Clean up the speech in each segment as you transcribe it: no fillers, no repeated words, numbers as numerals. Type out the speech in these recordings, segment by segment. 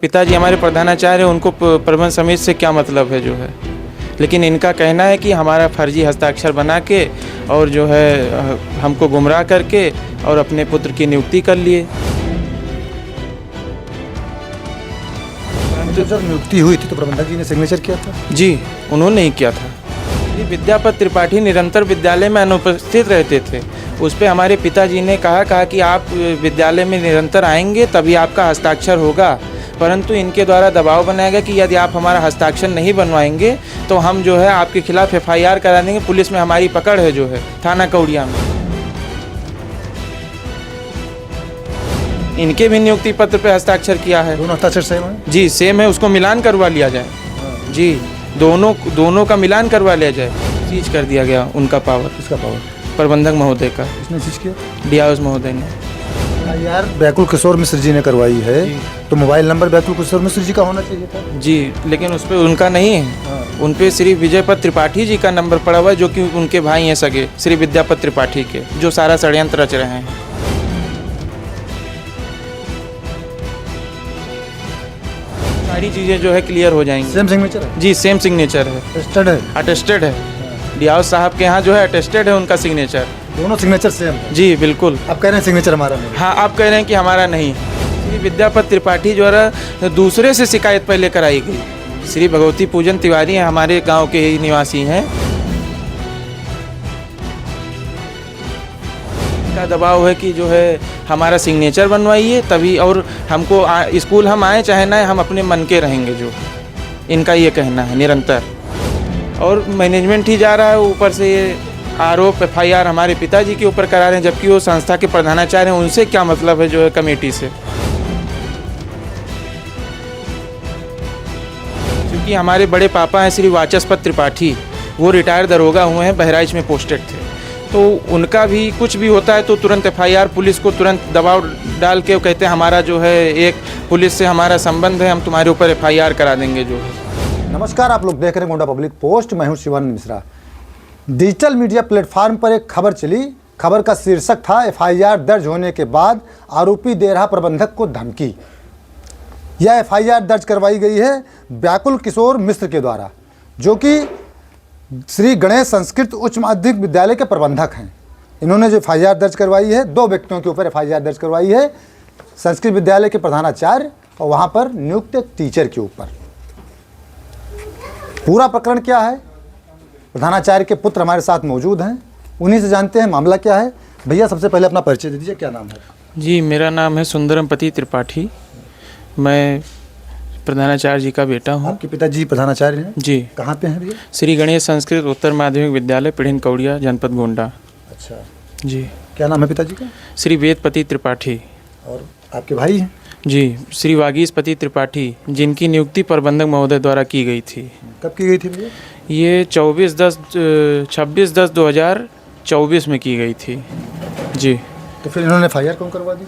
पिताजी हमारे प्रधानाचार्य, उनको प्रबंध समिति से क्या मतलब है जो है, लेकिन इनका कहना है कि हमारा फर्जी हस्ताक्षर बना के और जो है हमको गुमराह करके और अपने पुत्र की नियुक्ति कर लिए। तो जब नियुक्ति हुई थी तो प्रबंधक जी ने सिग्नेचर किया था? जी, उन्होंने ही किया था। विद्यापति त्रिपाठी निरंतर विद्यालय में अनुपस्थित रहते थे। उस पर हमारे पिताजी ने कहा कि आप विद्यालय में निरंतर आएंगे तभी आपका हस्ताक्षर होगा, परंतु इनके द्वारा दबाव बनाया गया कि यदि आप हमारा हस्ताक्षर नहीं बनवाएंगे तो हम जो है आपके खिलाफ FIR करा देंगे। पुलिस में हमारी पकड़ है जो है थाना कौड़िया में। इनके भी नियुक्ति पत्र पे हस्ताक्षर किया है। दोनों हस्ताक्षर सेम है? जी सेम है, उसको मिलान करवा लिया जाए। जी दोनों का मिलान करवा लिया जाए। सीज कर दिया गया उनका पावर। किसका पावर? प्रबंधक महोदय का। किसने सीज किया? DIOS महोदय ने। यार बैकुल किशोर मिश्र जी ने करवाई है तो मोबाइल नंबर बैकुल किशोर मिश्र जी का होना चाहिए था। जी लेकिन उस पर उनका नहीं है। उन पे श्री विजयपत त्रिपाठी जी का नंबर पड़ा हुआ है, जो कि उनके भाई हैं सगे, श्री विद्यापत त्रिपाठी के, जो सारा षड्यंत्र रच रहे हैं। सारी चीज़ें जो है क्लियर हो जाएंगी। सेम सिग्नेचर है? जी सेम सिग्नेचर है। अटेस्टेड है? अटेस्टेड है। DIOS साहब के यहाँ जो है अटेस्टेड है उनका सिग्नेचर। दोनों सिग्नेचर सेम है? जी बिल्कुल। आप कह रहे हैं सिग्नेचर हमारा नहीं? हाँ, आप कह रहे हैं कि हमारा नहीं है। श्री विद्यापति त्रिपाठी द्वारा दूसरे से शिकायत पहले कराई गई। श्री भगवती पूजन तिवारी हैं, हमारे गांव के ही निवासी हैं। का दबाव है कि जो है हमारा सिग्नेचर बनवाइए तभी, और हमको स्कूल हम आए चाहे ना, हम अपने मन के रहेंगे, जो इनका ये कहना है निरंतर। और मैनेजमेंट ही जा रहा है ऊपर से ये आरोप FIR हमारे पिताजी के ऊपर करा रहे हैं, जबकि वो संस्था के प्रधानाचार्य हैं। उनसे क्या मतलब है जो है कमेटी से? क्योंकि हमारे बड़े पापा हैं श्री वाचस्पति त्रिपाठी, वो रिटायर्ड दरोगा हुए हैं, बहराइच में पोस्टेड थे। तो उनका भी कुछ भी होता है तो तुरंत FIR, पुलिस को तुरंत दबाव डाल के वो कहते हैं हमारा जो है एक पुलिस से हमारा संबंध है, हम तुम्हारे ऊपर FIR करा देंगे जो है। नमस्कार, आप लोग देख रहे हैं गोंडा पब्लिक पोस्ट। मैं हूं Shivanand Mishra. Digital media platform पर एक खबर चली। खबर का शीर्षक था FIR दर्ज होने के बाद आरोपी दे रहा प्रबंधक को धमकी। यह FIR दर्ज करवाई गई है बैकुल किशोर मिश्र के द्वारा, जो कि श्री गणेश संस्कृत उच्च माध्यमिक विद्यालय के प्रबंधक हैं। इन्होंने जो FIR दर्ज करवाई है, दो व्यक्तियों के ऊपर FIR दर्ज करवाई है, संस्कृत विद्यालय के प्रधानाचार्य और वहाँ पर नियुक्त एक टीचर के ऊपर। पूरा प्रकरण क्या है, प्रधानाचार्य के पुत्र हमारे साथ मौजूद हैं, उन्हीं से जानते हैं मामला क्या है। भैया सबसे पहले अपना परिचय दे दीजिए, क्या नाम है? जी मेरा नाम है सुंदरमपति त्रिपाठी, मैं प्रधानाचार्य जी का बेटा हूँ। आपके पिताजी प्रधानाचार्य हैं? जी। कहाँ पे हैं भैया? श्री गणेश संस्कृत उत्तर माध्यमिक विद्यालय पिढ़िन कौड़िया, जनपद गोंडा। अच्छा जी। क्या नाम है पिताजी का? श्री वेदपति त्रिपाठी। और आपके भाई हैं? जी श्री वागीशपति त्रिपाठी, जिनकी नियुक्ति प्रबंधक महोदय द्वारा की गई थी। कब की गई थी भैया? ये 26/10/2024 में की गई थी। जी। तो फिर इन्होंने FIR क्यों करवा दी?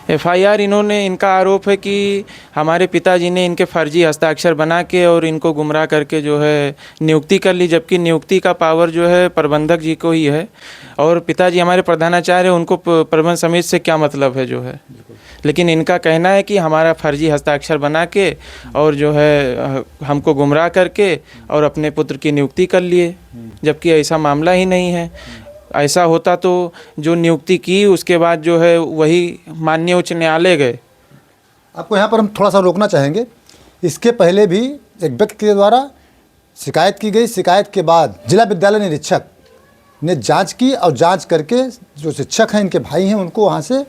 FIR इनका आरोप है कि हमारे पिताजी ने इनके फर्जी हस्ताक्षर बना के और इनको गुमराह करके जो है नियुक्ति कर ली, जबकि नियुक्ति का पावर जो है प्रबंधक जी को ही है। और पिताजी हमारे प्रधानाचार्य, उनको प्रबंध समिति से क्या मतलब है जो है, लेकिन इनका कहना है कि हमारा फर्जी हस्ताक्षर बना के और जो है हमको गुमराह करके और अपने पुत्र की नियुक्ति कर लिए, जबकि ऐसा मामला ही नहीं है। ऐसा होता तो जो नियुक्ति की उसके बाद जो है वही माननीय उच्च न्यायालय गए। आपको यहाँ पर हम थोड़ा सा रोकना चाहेंगे। इसके पहले भी एक व्यक्ति के द्वारा शिकायत की गई। शिकायत के बाद जिला विद्यालय निरीक्षक ने जांच की और जांच करके जो शिक्षक हैं, इनके भाई हैं, उनको वहाँ से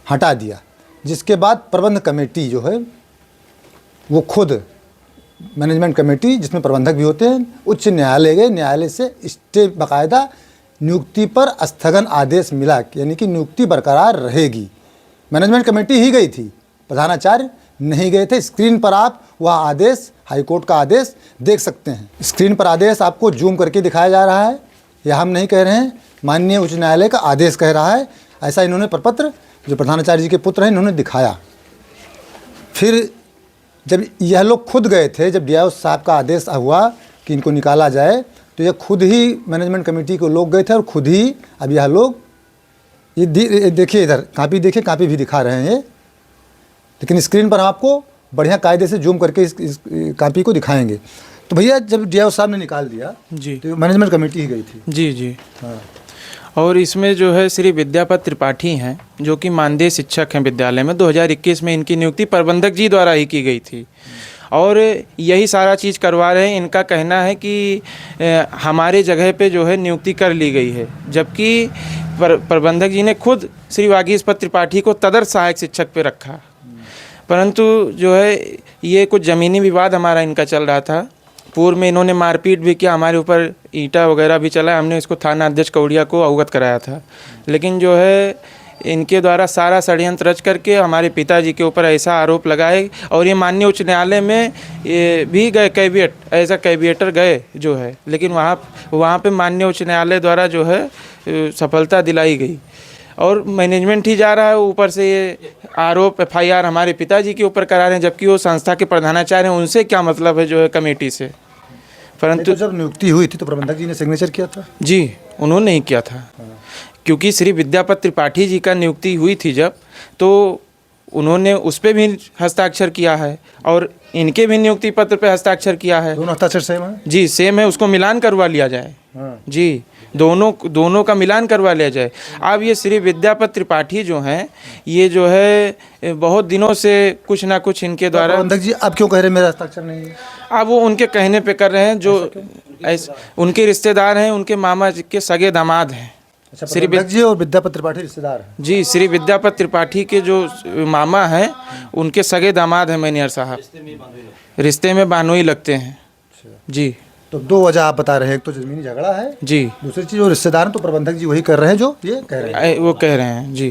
हटा दिया। जिसके बाद प्रबंध कमेटी जो है वो खुद मैनेजमेंट कमेटी, जिसमें प्रबंधक भी होते हैं, उच्च न्यायालय गए। न्यायालय से स्टे बाकायदा नियुक्ति पर स्थगन आदेश मिला, यानी कि नियुक्ति बरकरार रहेगी। मैनेजमेंट कमेटी ही गई थी, प्रधानाचार्य नहीं गए थे। स्क्रीन पर आप वह आदेश, हाईकोर्ट का आदेश देख सकते हैं। स्क्रीन पर आदेश आपको जूम करके दिखाया जा रहा है। यह हम नहीं कह रहे हैं, माननीय उच्च न्यायालय का आदेश कह रहा है। ऐसा इन्होंने प्रपत्र जो प्रधानाचार्य जी के पुत्र हैं इन्होंने दिखाया। फिर जब यह लोग खुद गए थे, जब DIOS साहब का आदेश हुआ कि इनको निकाला जाए, तो यह खुद ही मैनेजमेंट कमेटी को लोग गए थे और खुद ही अब यह लोग ये देखिए, इधर कापी देखिए, कापी भी दिखा रहे हैं। लेकिन स्क्रीन पर हम आपको बढ़िया कायदे से जूम करके इस कॉपी को दिखाएंगे। तो भैया जब डीआईओ साहब ने निकाल दिया जी तो मैनेजमेंट कमेटी ही गई थी। जी जी। हाँ। और इसमें जो है श्री विद्यापत त्रिपाठी हैं, जो कि मानदेय शिक्षक हैं विद्यालय में। 2021 में इनकी नियुक्ति प्रबंधक जी द्वारा ही की गई थी और यही सारा चीज़ करवा रहे हैं। इनका कहना है कि हमारे जगह पे जो है नियुक्ति कर ली गई है, जबकि प्रबंधक जी ने खुद श्री वागीशपत त्रिपाठी को तदर्थ सहायक शिक्षक पे रखा। परंतु जो है ये कुछ ज़मीनी विवाद हमारा इनका चल रहा था। पूर्व में इन्होंने मारपीट भी किया, हमारे ऊपर ईंटा वगैरह भी चला। हमने इसको थाना अध्यक्ष कौड़िया को अवगत कराया था, लेकिन जो है इनके द्वारा सारा षड्यंत्र रच करके हमारे पिताजी के ऊपर ऐसा आरोप लगाए। और ये माननीय उच्च न्यायालय में ये भी गए, कैविएट एज अ कैविएटर गए जो है, लेकिन वहाँ पे माननीय उच्च न्यायालय द्वारा जो है सफलता दिलाई गई। और मैनेजमेंट ही जा रहा है ऊपर से ये आरोप FIR हमारे पिताजी के ऊपर करा रहे हैं, जबकि वो संस्था के प्रधानाचार्य हैं। उनसे क्या मतलब है जो है कमेटी से। परंतु तो जब नियुक्ति हुई थी तो प्रबंधक जी ने सिग्नेचर किया था? जी, उन्होंने ही किया था। क्योंकि श्री विद्यापत त्रिपाठी जी का नियुक्ति हुई थी जब, तो उन्होंने उस पर भी हस्ताक्षर किया है और इनके भी नियुक्ति पत्र पे हस्ताक्षर किया है। दोनों हस्ताक्षर सेम है? जी सेम है, उसको मिलान करवा लिया जाए। हाँ। जी, दोनों का मिलान करवा लिया जाए। अब ये श्री विद्यापत त्रिपाठी जो हैं, ये जो है बहुत दिनों से कुछ ना कुछ इनके द्वारा। प्रबंधक जी आप क्यों कह रहे हैं मेरा हस्ताक्षर नहीं है? अब वो उनके कहने पे कर रहे हैं, जो उनके रिश्तेदार हैं, उनके मामा जी के सगे दामाद हैं। अच्छा, प्रबंधक जी और विद्यापत त्रिपाठी रिश्तेदार हैं? जी, श्री विद्यापत त्रिपाठी के जो मामा हैं उनके सगे दामाद हैं मैनेजर साहब, रिश्ते में बानोई लगते हैं। जी, तो दो वजह आप बता रहे हैं, एक तो जमीनी झगड़ा है जी, दूसरी चीज जो रिश्तेदार हैं तो प्रबंधक जी वही कर रहे हैं जो ये कह रहे हैं। वो कह रहे हैं। जी।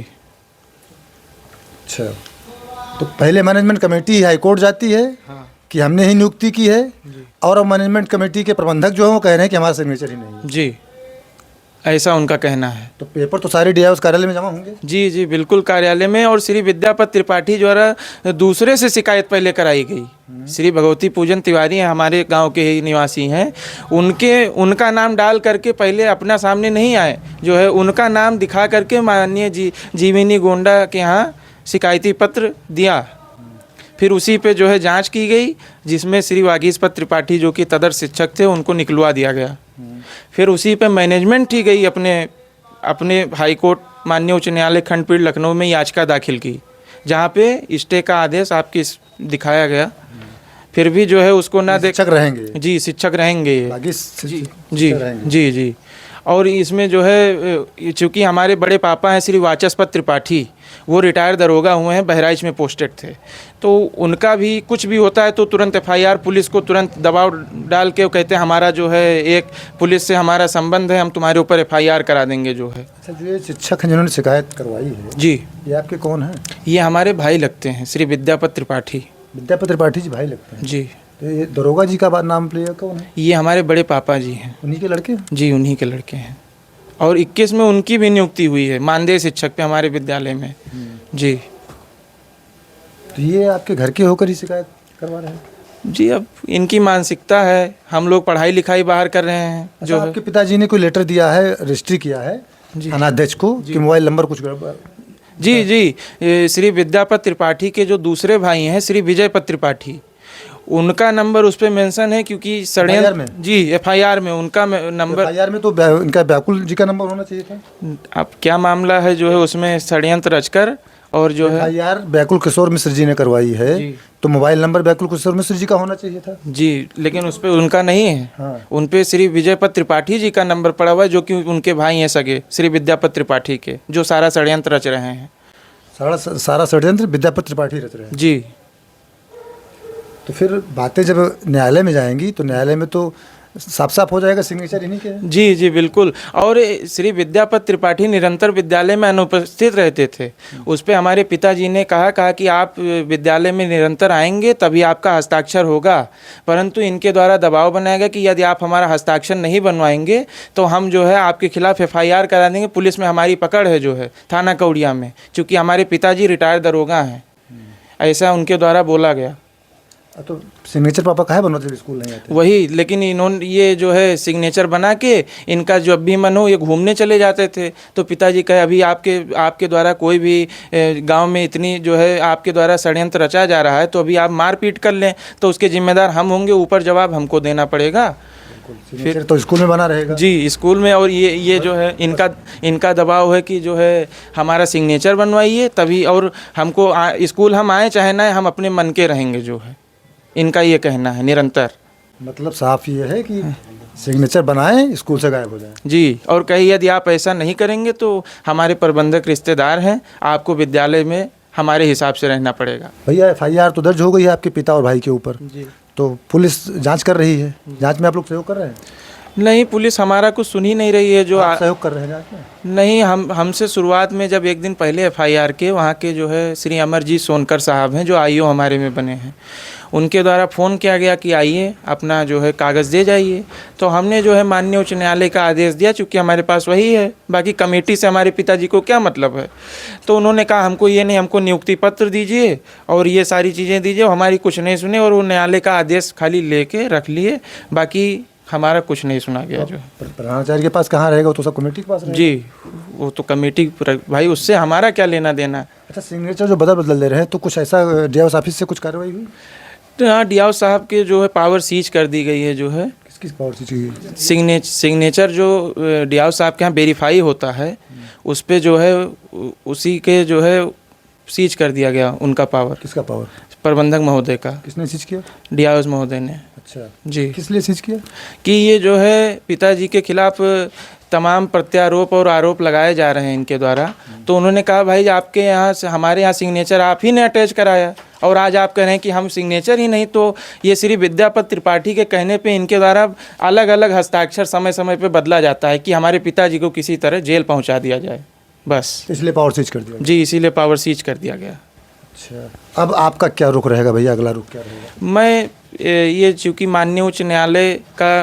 अच्छा, तो पहले मैनेजमेंट कमेटी हाईकोर्ट जाती है कि हमने ही नियुक्ति की है, और अब मैनेजमेंट कमेटी के प्रबंधक जो है वो कह रहे हैं कि हमारा सिग्नेचर ही नहीं है। जी, ऐसा उनका कहना है। तो पेपर तो सारे डीआईओ कार्यालय में जमा होंगे? जी जी बिल्कुल, कार्यालय में। और श्री विद्यापत त्रिपाठी द्वारा दूसरे से शिकायत पहले कराई गई। श्री भगवती पूजन तिवारी हैं, हमारे गांव के ही निवासी हैं। उनका नाम डाल करके पहले अपना सामने नहीं आए, जो है उनका नाम दिखा करके माननीय जीविनी गोंडा के यहाँ शिकायती पत्र दिया। फिर उसी पे जो है जांच की गई, जिसमें श्री वागीशपत त्रिपाठी जो कि तदर्थ शिक्षक थे उनको निकलवा दिया गया। फिर उसी पे मैनेजमेंट ही गई अपने हाई कोर्ट माननीय उच्च न्यायालय खंडपीठ लखनऊ में याचिका दाखिल की, जहाँ पे स्टे का आदेश आपकी दिखाया गया। फिर भी जो है उसको ना देख। शिक्षक रहेंगे? जी, शिक्षक रहेंगे। जी जी जी जी। और इसमें जो है चूँकि हमारे बड़े पापा हैं श्री वाचस्पत त्रिपाठी, वो रिटायर दरोगा हुए हैं, बहराइच में पोस्टेड थे। तो उनका भी कुछ भी होता है तो तुरंत FIR, पुलिस को तुरंत दबाव डाल के वो कहते हैं हमारा जो है एक पुलिस से हमारा संबंध है, हम तुम्हारे ऊपर FIR करा देंगे जो है। अच्छा, जो ये शिक्षक हैं जिन्होंने शिकायत करवाई है, जी, ये आपके कौन हैं? ये हमारे भाई लगते हैं, श्री विद्यापत त्रिपाठी। विद्यापत त्रिपाठी जी भाई लगते हैं? जी। तो ये दरोगा जी का नाम प्लेयर कौन है? ये हमारे बड़े पापा जी हैं। उन्हीं के लड़के? जी, उन्हीं के लड़के हैं। और 21 में उनकी भी नियुक्ति हुई है मानदेय शिक्षक पे हमारे विद्यालय में। जी। तो ये आपके घर के होकर ही शिकायत करवा रहे हैं? जी, अब इनकी मानसिकता है, हम लोग पढ़ाई लिखाई बाहर कर रहे हैं। अच्छा, जो आपके पिताजी ने कोई लेटर दिया है, रजिस्ट्री किया है थाना अध्यक्ष को कि मोबाइल नंबर कुछ गड़बड़? जी जी, श्री विद्यापत त्रिपाठी के जो दूसरे भाई हैं श्री विजयपत त्रिपाठी, उनका नंबर उस पर मेंशन है, क्योंकि षड्यंत्र में। जी, FIR में उनका नंबर। FIR में तो इनका व्याकुल जी का नंबर होना चाहिए था। अब क्या मामला है जो है उसमें षड्यंत्र रचकर और जो है FIR व्याकुल किशोर मिश्र जी ने करवाई है, तो मोबाइल नंबर व्याकुल किशोर मिश्र जी का होना चाहिए था। जी, लेकिन उस पर उनका नहीं है। हाँ। उन पे श्री विजयपत त्रिपाठी जी का नंबर पड़ा हुआ है, जो कि उनके भाई हैं सगे श्री विद्यापत त्रिपाठी के, जो सारा षड्यंत्र रच रहे हैं। सारा षड्यंत्र विद्यापत त्रिपाठी रच रहे हैं? जी। तो फिर बातें जब न्यायालय में जाएंगी तो न्यायालय में तो साफ साफ हो जाएगा सिग्नेचर इन्हीं के। जी जी बिल्कुल। और श्री विद्यापत त्रिपाठी निरंतर विद्यालय में अनुपस्थित रहते थे। उस पर हमारे पिताजी ने कहा कि आप विद्यालय में निरंतर आएंगे तभी आपका हस्ताक्षर होगा, परंतु इनके द्वारा दबाव बनाया गया कि यदि आप हमारा हस्ताक्षर नहीं बनवाएंगे तो हम जो है आपके खिलाफ FIR करा देंगे। पुलिस में हमारी पकड़ है जो है थाना कौड़िया में, चूँकि हमारे पिताजी रिटायर दरोगा हैं, ऐसा उनके द्वारा बोला गया। तो सिग्नेचर पापा काहे बनवाते स्कूल नहीं आते? वही, लेकिन इन्होंने ये जो है सिग्नेचर बना के इनका जब भी मन हो ये घूमने चले जाते थे। तो पिताजी कहे अभी आपके द्वारा कोई भी गांव में इतनी जो है आपके द्वारा षड्यंत्र रचा जा रहा है, तो अभी आप मारपीट कर लें तो उसके जिम्मेदार हम होंगे, ऊपर जवाब हमको देना पड़ेगा। फिर तो स्कूल में बना रहेगा। जी, स्कूल में। और ये जो है इनका दबाव है कि जो है हमारा सिग्नेचर बनवाइए तभी, और हमको स्कूल हम आए चाहे ना, हम अपने मन के रहेंगे, जो है इनका ये कहना है निरंतर। मतलब साफ ये है कि सिग्नेचर बनाएं, स्कूल से गायब हो जाए। जी, और कहीं यदि आप ऐसा नहीं करेंगे तो हमारे प्रबंधक रिश्तेदार हैं, आपको विद्यालय में हमारे हिसाब से रहना पड़ेगा। भैया FIR तो दर्ज हो गई है आपके पिता और भाई के ऊपर, जी। तो पुलिस जांच कर रही है, जांच में आप लोग सहयोग कर रहे हैं? नहीं, पुलिस हमारा कुछ सुन ही नहीं रही है। जो आप सहयोग कर रहे हैं जांच में? नहीं, हमसे शुरुआत में जब एक दिन पहले FIR के वहाँ के जो है श्री अमरजीत सोनकर साहब हैं, जो IO हमारे में बने हैं, उनके द्वारा फ़ोन किया गया कि आइए अपना जो है कागज़ दे जाइए। तो हमने जो है माननीय उच्च न्यायालय का आदेश दिया, चूँकि हमारे पास वही है, बाकी कमेटी से हमारे पिताजी को क्या मतलब है। तो उन्होंने कहा हमको ये नहीं, हमको नियुक्ति पत्र दीजिए और ये सारी चीज़ें दीजिए। हमारी कुछ नहीं सुने और वो न्यायालय का आदेश खाली लेके रख लिए, बाकी हमारा कुछ नहीं सुना गया। जो प्रधानाचार्य के पास कहाँ रहेगा, वो तो सब कमेटी के पास रहेगा। जी, वो तो कमेटी भाई, उससे हमारा क्या लेना देना। अच्छा, सिग्नेचर जो बदल दे रहे हैं, तो कुछ ऐसा DIO ऑफिस से कुछ कार्रवाई हुई? तो हाँ, DIO साहब के जो है पावर सीज कर दी गई है। जो है किस पावर सीज की? सिग्नेचर जो DIO साहब के यहाँ वेरीफाई होता है, उस पर जो है उसी के जो है सीज कर दिया गया उनका पावर। किसका पावर? प्रबंधक महोदय का। किसने सीज किया? DIO महोदय ने। अच्छा जी। किस लिए सीज किया? कि ये जो है पिताजी के खिलाफ तमाम प्रत्यारोप और आरोप लगाए जा रहे हैं इनके द्वारा। तो उन्होंने कहा भाई आपके यहाँ से हमारे यहाँ सिग्नेचर आप ही ने अटैच कराया, और आज आप कह रहे हैं कि हम सिग्नेचर ही नहीं। तो ये श्री विद्यापति त्रिपाठी के कहने पे इनके द्वारा अलग अलग हस्ताक्षर समय समय पे बदला जाता है कि हमारे पिताजी को किसी तरह जेल पहुँचा दिया जाए, बस। इसलिए पावर सीज कर दिया? जी, इसीलिए पावर सीज कर दिया गया। अच्छा, अब आपका क्या रुख रहेगा भैया, अगला रुख क्या रहेगा? मैं ये चूँकि माननीय उच्च न्यायालय का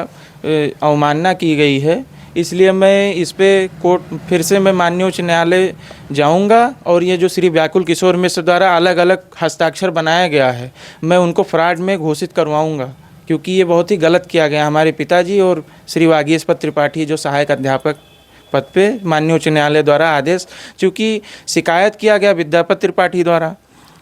अवमानना की गई है, इसलिए मैं इस पे कोर्ट फिर से मैं माननीय उच्च न्यायालय जाऊंगा, और ये जो श्री व्याकुल किशोर मिश्र द्वारा अलग अलग हस्ताक्षर बनाया गया है, मैं उनको फ्रॉड में घोषित करवाऊंगा, क्योंकि ये बहुत ही गलत किया गया। हमारे पिताजी और श्री वागीशपत त्रिपाठी जो सहायक अध्यापक पद पे माननीय उच्च न्यायालय द्वारा आदेश, चूँकि शिकायत किया गया विद्यापति त्रिपाठी द्वारा,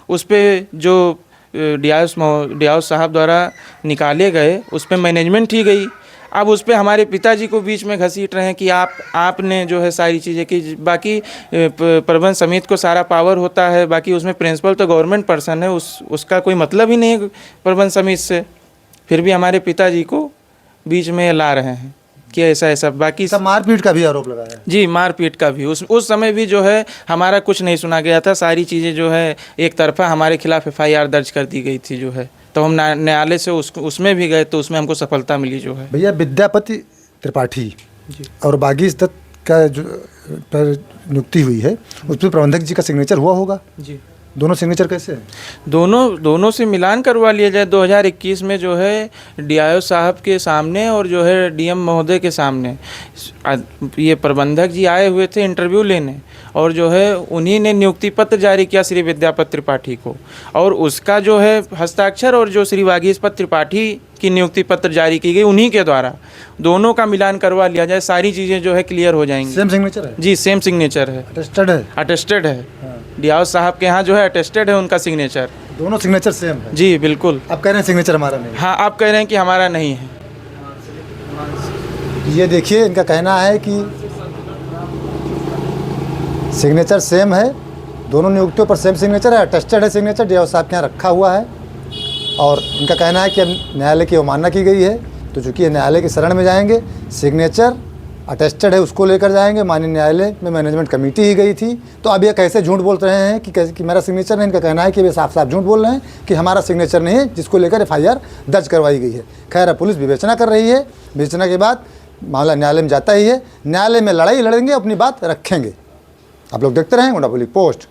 उस पर जो DIO साहब द्वारा निकाले गए उस पर मैनेजमेंट ही गई। अब उस पर हमारे पिताजी को बीच में घसीट रहे हैं कि आपने जो है सारी चीज़ें की। बाकी प्रबंध समिति को सारा पावर होता है, बाकी उसमें प्रिंसिपल तो गवर्नमेंट पर्सन है, उसका कोई मतलब ही नहीं है प्रबंध समिति से। फिर भी हमारे पिताजी को बीच में ला रहे हैं कि ऐसा। बाकी सब मारपीट का भी आरोप लगाया है? जी, मारपीट का भी। उस समय भी जो है हमारा कुछ नहीं सुना गया था, सारी चीज़ें जो है एक तरफा हमारे खिलाफ FIR दर्ज कर दी गई थी। जो है तो हम न्यायालय से उसमें भी गए, तो उसमें हमको सफलता मिली। जो है भैया विद्यापति त्रिपाठी और बागीश दत्त का जो पर नियुक्ति हुई है, उस पर प्रबंधक जी का सिग्नेचर हुआ होगा? जी। दोनों सिग्नेचर कैसे हैं? दोनों से मिलान करवा लिया जाए। 2021 में जो है DIO साहब के सामने और जो है DM महोदय के सामने ये प्रबंधक जी आए हुए थे इंटरव्यू लेने, और जो है उन्हीं ने नियुक्ति पत्र जारी किया श्री विद्यापति त्रिपाठी को, और उसका जो है हस्ताक्षर और जो श्री वागीशपत त्रिपाठी की नियुक्ति पत्र जारी की गई उन्हीं के द्वारा, दोनों का मिलान करवा लिया जाए, सारी चीज़ें जो है क्लियर हो जाएंगी। सेम सिग्नेचर है? जी, सेम सिग्नेचर है। अटेस्टेड है। DIO साहब के यहाँ जो है अटेस्टेड है उनका सिग्नेचर। दोनों सिग्नेचर सेम है? जी बिल्कुल। आप कह रहे हैं सिग्नेचर हमारा नहीं? हाँ, आप कह रहे हैं कि हमारा नहीं है। ये देखिए, इनका कहना है कि सिग्नेचर सेम है, दोनों नियुक्तियों पर सेम सिग्नेचर है, अटेस्टेड है सिग्नेचर, DIO साहब के यहाँ रखा हुआ है। और इनका कहना है कि अब न्यायालय की अवमानना की गई है, तो चूँकि ये न्यायालय की शरण में जाएंगे, सिग्नेचर अटेस्टेड है उसको लेकर जाएंगे। माननीय न्यायालय में मैनेजमेंट कमेटी ही गई थी, तो अब ये कैसे झूठ बोल रहे हैं कि मेरा सिग्नेचर नहीं। इनका कहना है कि वे साफ साफ झूठ बोल रहे हैं कि हमारा सिग्नेचर नहीं है, जिसको लेकर FIR दर्ज करवाई गई है। खैर, पुलिस विवेचना कर रही है, विवेचना के बाद मामला न्यायालय में जाता ही है, न्यायालय में लड़ाई लड़ेंगे, अपनी बात रखेंगे। आप लोग देखते रहें गोंडा पब्लिक पोस्ट।